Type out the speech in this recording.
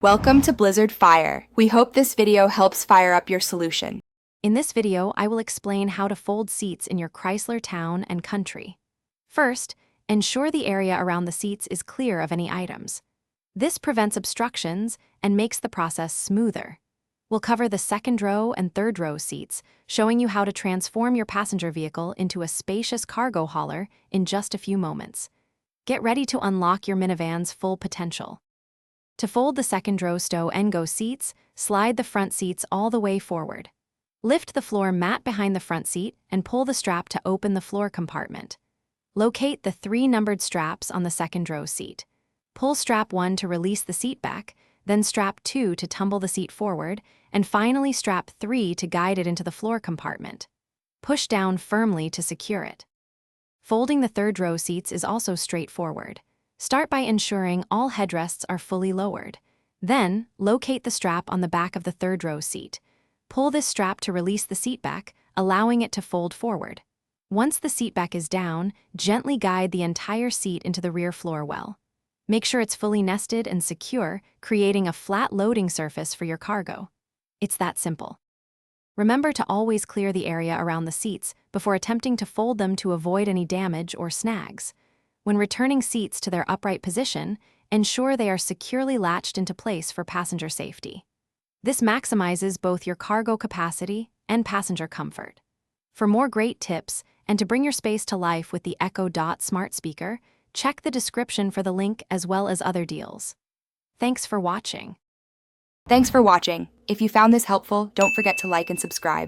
Welcome to Blizzard Fire. We hope this video helps fire up your solution. In this video, I will explain how to fold seats in your Chrysler Town and Country. First, ensure the area around the seats is clear of any items. This prevents obstructions and makes the process smoother. We'll cover the second row and third row seats, showing you how to transform your passenger vehicle into a spacious cargo hauler in just a few moments. Get ready to unlock your minivan's full potential. To fold the second row stow and go seats, slide the front seats all the way forward. Lift the floor mat behind the front seat and pull the strap to open the floor compartment. Locate the 3 numbered straps on the second row seat. Pull strap 1 to release the seat back, then strap 2 to tumble the seat forward, and finally strap 3 to guide it into the floor compartment. Push down firmly to secure it. Folding the third row seats is also straightforward. Start by ensuring all headrests are fully lowered. Then, locate the strap on the back of the third row seat. Pull this strap to release the seat back, allowing it to fold forward. Once the seat back is down, gently guide the entire seat into the rear floor well. Make sure it's fully nested and secure, creating a flat loading surface for your cargo. It's that simple. Remember to always clear the area around the seats before attempting to fold them to avoid any damage or snags. When returning seats to their upright position, ensure they are securely latched into place for passenger safety. This maximizes both your cargo capacity and passenger comfort. For more great tips and to bring your space to life with the Echo Dot smart speaker, check the description for the link as well as other deals. Thanks for watching. Thanks for watching. If you found this helpful, don't forget to like and subscribe.